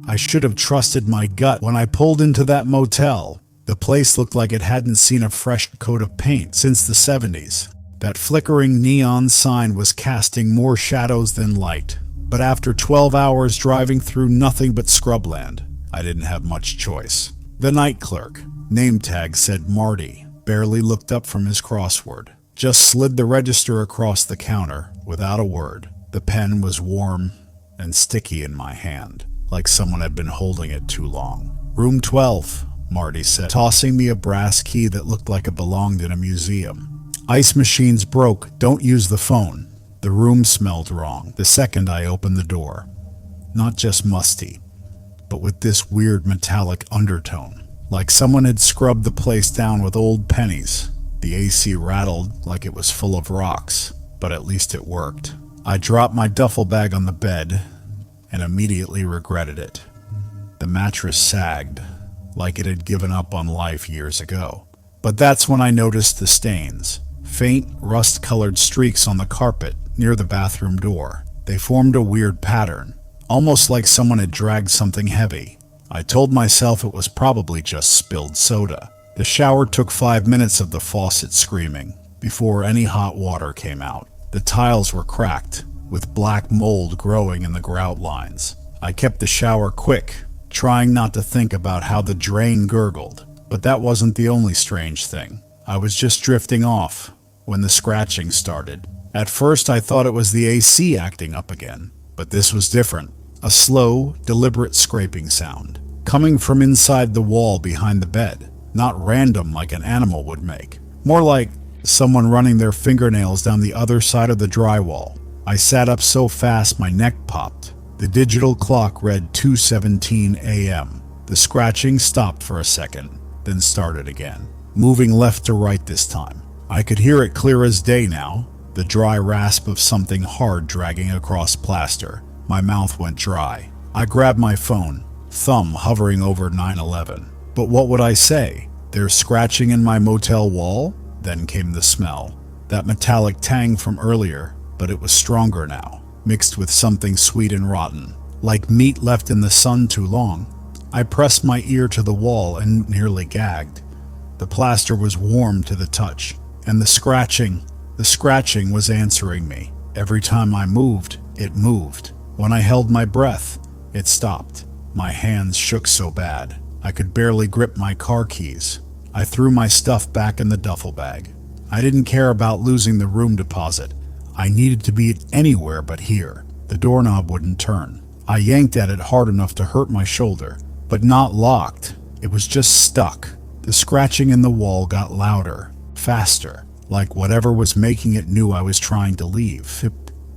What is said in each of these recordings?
I should have trusted my gut when I pulled into that motel. The place looked like it hadn't seen a fresh coat of paint since the 70s. That flickering neon sign was casting more shadows than light. But after 12 hours driving through nothing but scrubland, I didn't have much choice. The night clerk, name tag said Marty, barely looked up from his crossword. Just slid the register across the counter without a word. The pen was warm and sticky in my hand, like someone had been holding it too long. Room 12, Marty said, tossing me a brass key that looked like it belonged in a museum. Ice machines broke. Don't use the phone. The room smelled wrong the second I opened the door. Not just musty, but with this weird metallic undertone, like someone had scrubbed the place down with old pennies. The AC rattled like it was full of rocks, but at least it worked. I dropped my duffel bag on the bed and immediately regretted it. The mattress sagged, like it had given up on life years ago. But that's when I noticed the stains. Faint, rust-colored streaks on the carpet near the bathroom door. They formed a weird pattern, almost like someone had dragged something heavy. I told myself it was probably just spilled soda. The shower took 5 minutes of the faucet screaming before any hot water came out. The tiles were cracked, with black mold growing in the grout lines. I kept the shower quick, trying not to think about how the drain gurgled. But that wasn't the only strange thing. I was just drifting off when the scratching started. At first I thought it was the AC acting up again, but this was different. A slow, deliberate scraping sound, coming from inside the wall behind the bed. Not random like an animal would make. More like someone running their fingernails down the other side of the drywall. I sat up so fast my neck popped. The digital clock read 2:17 a.m. The scratching stopped for a second, then started again, moving left to right this time. I could hear it clear as day now, the dry rasp of something hard dragging across plaster. My mouth went dry. I grabbed my phone, thumb hovering over 911. But what would I say? There's scratching in my motel wall? Then came the smell. That metallic tang from earlier, but it was stronger now, mixed with something sweet and rotten, like meat left in the sun too long. I pressed my ear to the wall and nearly gagged. The plaster was warm to the touch, and the scratching was answering me. Every time I moved, it moved. When I held my breath, it stopped. My hands shook so bad, I could barely grip my car keys. I threw my stuff back in the duffel bag. I didn't care about losing the room deposit. I needed to be anywhere but here. The doorknob wouldn't turn. I yanked at it hard enough to hurt my shoulder, but not locked. It was just stuck. The scratching in the wall got louder, faster, like whatever was making it knew I was trying to leave.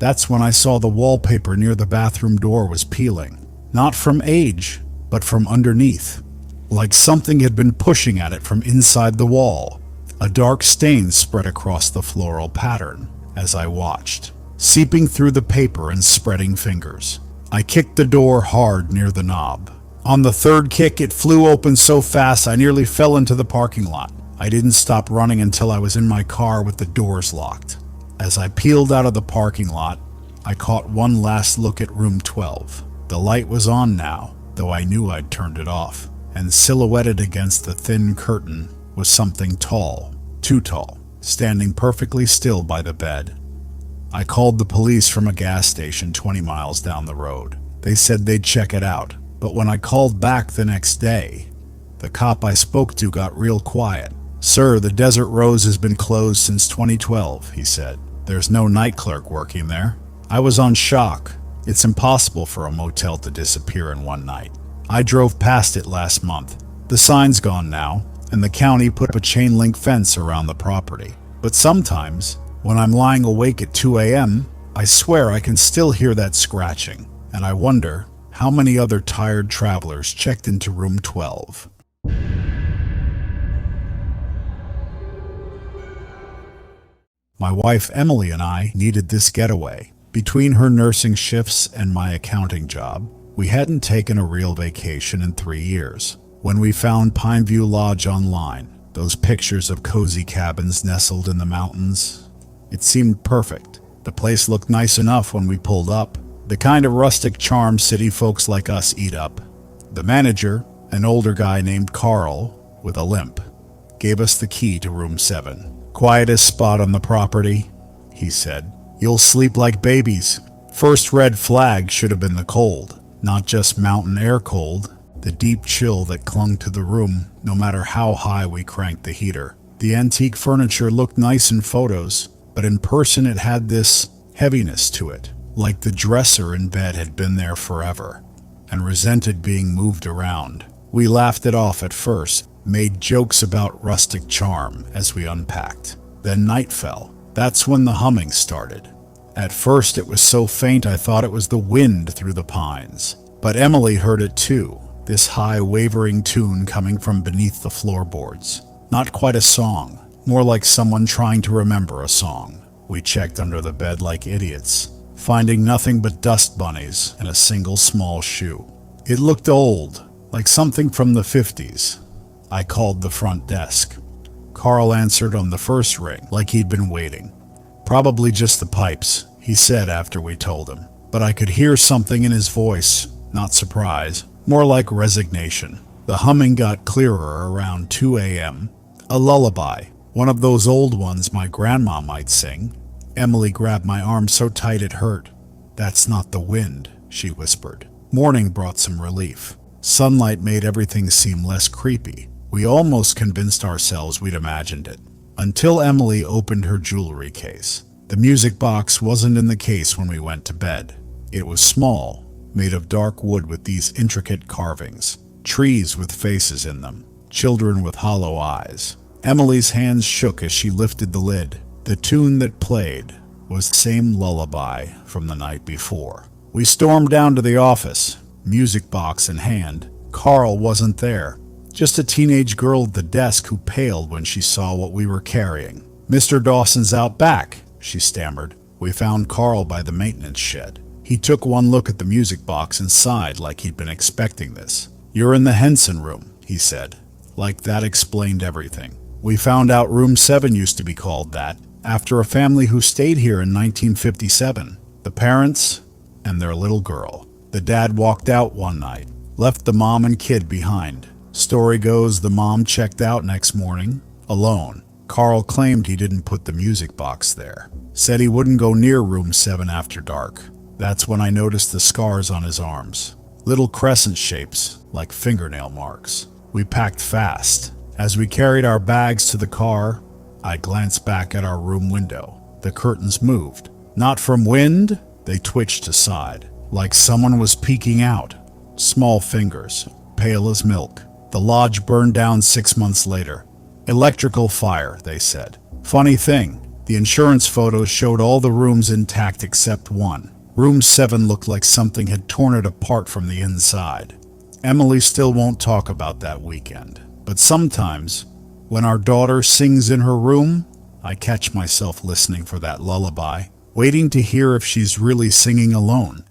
That's when I saw the wallpaper near the bathroom door was peeling. Not from age, but from underneath. Like something had been pushing at it from inside the wall. A dark stain spread across the floral pattern as I watched, seeping through the paper and spreading fingers. I kicked the door hard near the knob. On the third kick, it flew open so fast I nearly fell into the parking lot. I didn't stop running until I was in my car with the doors locked. As I peeled out of the parking lot, I caught one last look at room 12. The light was on now, though I knew I'd turned it off, and silhouetted against the thin curtain was something tall, too tall, standing perfectly still by the bed. I called the police from a gas station 20 miles down the road. They said they'd check it out, but when I called back the next day, the cop I spoke to got real quiet. "Sir, the Desert Rose has been closed since 2012, he said. "There's no night clerk working there." I was on shock. It's impossible for a motel to disappear in one night. I drove past it last month. The sign's gone now, and the county put up a chain link fence around the property. But sometimes, when I'm lying awake at 2 a.m., I swear I can still hear that scratching, and I wonder how many other tired travelers checked into room 12. My wife Emily and I needed this getaway. Between her nursing shifts and my accounting job, we hadn't taken a real vacation in 3 years. When we found Pineview Lodge online, those pictures of cozy cabins nestled in the mountains, it seemed perfect. The place looked nice enough when we pulled up, the kind of rustic charm city folks like us eat up. The manager, an older guy named Carl, with a limp, gave us the key to room 7. "Quietest spot on the property," he said. "You'll sleep like babies." First red flag should have been the cold. Not just mountain air cold, the deep chill that clung to the room no matter how high we cranked the heater. The antique furniture looked nice in photos, but in person it had this heaviness to it, like the dresser in bed had been there forever, and resented being moved around. We laughed it off at first, made jokes about rustic charm as we unpacked. Then night fell. That's when the humming started. At first it was so faint I thought it was the wind through the pines. But Emily heard it too, this high wavering tune coming from beneath the floorboards. Not quite a song, more like someone trying to remember a song. We checked under the bed like idiots, finding nothing but dust bunnies and a single small shoe. It looked old, like something from the 50s. I called the front desk. Carl answered on the first ring, like he'd been waiting. "Probably just the pipes," he said after we told him. But I could hear something in his voice, not surprise, more like resignation. The humming got clearer around 2 a.m. A lullaby, one of those old ones my grandma might sing. Emily grabbed my arm so tight it hurt. "That's not the wind," she whispered. Morning brought some relief. Sunlight made everything seem less creepy. We almost convinced ourselves we'd imagined it. Until Emily opened her jewelry case. The music box wasn't in the case when we went to bed. It was small, made of dark wood with these intricate carvings. Trees with faces in them. Children with hollow eyes. Emily's hands shook as she lifted the lid. The tune that played was the same lullaby from the night before. We stormed down to the office, music box in hand. Carl wasn't there. Just a teenage girl at the desk who paled when she saw what we were carrying. "Mr. Dawson's out back," she stammered. We found Carl by the maintenance shed. He took one look at the music box and sighed like he'd been expecting this. "You're in the Henson room," he said. Like that explained everything. We found out room 7 used to be called that, after a family who stayed here in 1957. The parents and their little girl. The dad walked out one night, left the mom and kid behind. Story goes the mom checked out next morning, alone. Carl claimed he didn't put the music box there. Said he wouldn't go near room 7 after dark. That's when I noticed the scars on his arms. Little crescent shapes, like fingernail marks. We packed fast. As we carried our bags to the car, I glanced back at our room window. The curtains moved. Not from wind, they twitched aside, like someone was peeking out. Small fingers, pale as milk. The lodge burned down 6 months later. Electrical fire, they said. Funny thing, the insurance photos showed all the rooms intact except one. Room 7 looked like something had torn it apart from the inside. Emily still won't talk about that weekend. But sometimes, when our daughter sings in her room, I catch myself listening for that lullaby, waiting to hear if she's really singing alone.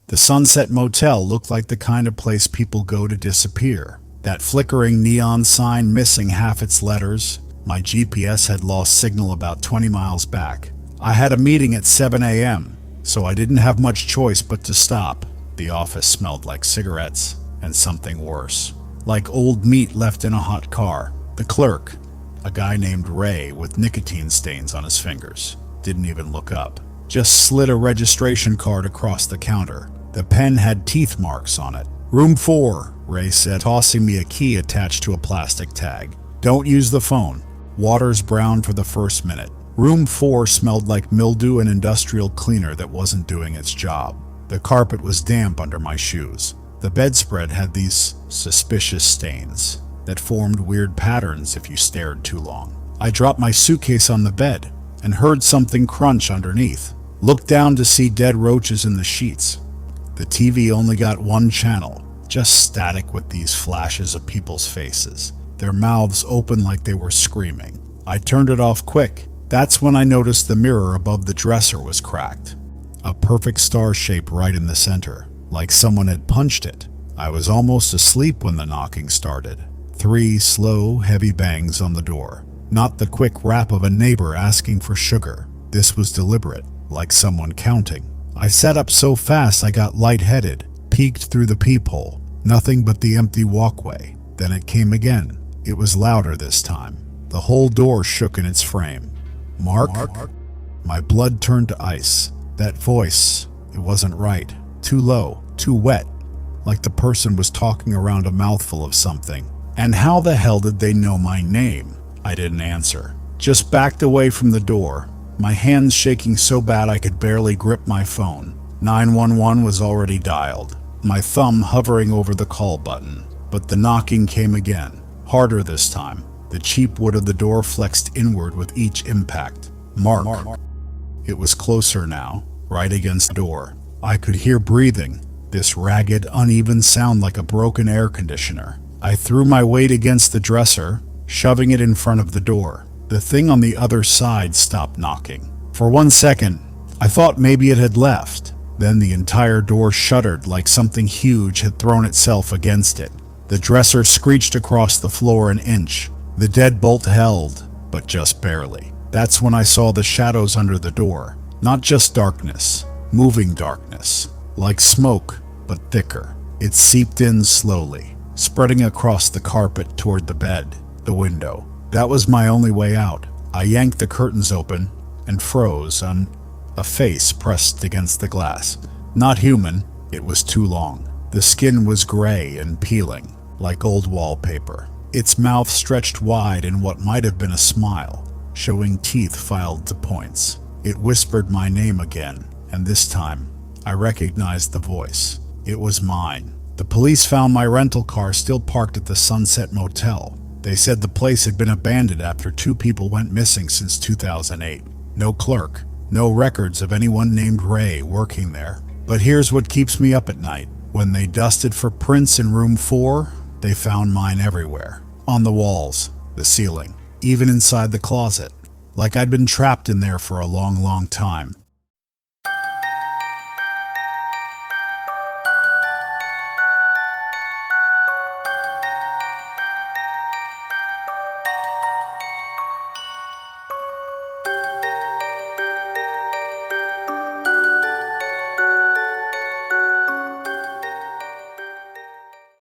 The Sunset Motel looked like the kind of place people go to disappear. That flickering neon sign missing half its letters. My GPS had lost signal about 20 miles back. I had a meeting at 7 a.m., so I didn't have much choice but to stop. The office smelled like cigarettes and something worse. Like old meat left in a hot car. The clerk, a guy named Ray with nicotine stains on his fingers, didn't even look up. Just slid a registration card across the counter. The pen had teeth marks on it. "Room 4, Ray said, tossing me a key attached to a plastic tag. "Don't use the phone." Waters browned for the first minute. Room 4 smelled like mildew and industrial cleaner that wasn't doing its job. The carpet was damp under my shoes. The bedspread had these suspicious stains that formed weird patterns if you stared too long. I dropped my suitcase on the bed and heard something crunch underneath. Looked down to see dead roaches in the sheets. The TV only got one channel, just static with these flashes of people's faces, their mouths open like they were screaming. I turned it off quick. That's when I noticed the mirror above the dresser was cracked. A perfect star shape right in the center, like someone had punched it. I was almost asleep when the knocking started. 3 slow, heavy bangs on the door. Not the quick rap of a neighbor asking for sugar. This was deliberate. like someone counting. I sat up so fast I got lightheaded, peeked through the peephole. Nothing but the empty walkway. Then it came again. It was louder this time. The whole door shook in its frame. Mark? My blood turned to ice. That voice, it wasn't right. Too low, too wet, like the person was talking around a mouthful of something. And how the hell did they know my name? I didn't answer. Just backed away from the door, my hands shaking so bad I could barely grip my phone. 911 was already dialed, my thumb hovering over the call button. But the knocking came again, harder this time. The cheap wood of the door flexed inward with each impact. Mark. It was closer now, right against the door. I could hear breathing, this ragged, uneven sound like a broken air conditioner. I threw my weight against the dresser, shoving it in front of the door. The thing on the other side stopped knocking. For 1 second, I thought maybe it had left. Then the entire door shuddered like something huge had thrown itself against it. The dresser screeched across the floor an inch. The deadbolt held, but just barely. That's when I saw the shadows under the door. Not just darkness, moving darkness. Like smoke, but thicker. It seeped in slowly, spreading across the carpet toward the bed, the window. That was my only way out. I yanked the curtains open and froze on a face pressed against the glass. Not human, it was too long. The skin was gray and peeling, like old wallpaper. Its mouth stretched wide in what might have been a smile, showing teeth filed to points. It whispered my name again, and this time, I recognized the voice. It was mine. The police found my rental car still parked at the Sunset Motel. They said the place had been abandoned after 2 people went missing since 2008. No clerk, no records of anyone named Ray working there. But here's what keeps me up at night. When they dusted for prints in room 4, they found mine everywhere. On the walls, the ceiling, even inside the closet. Like I'd been trapped in there for a long, long time.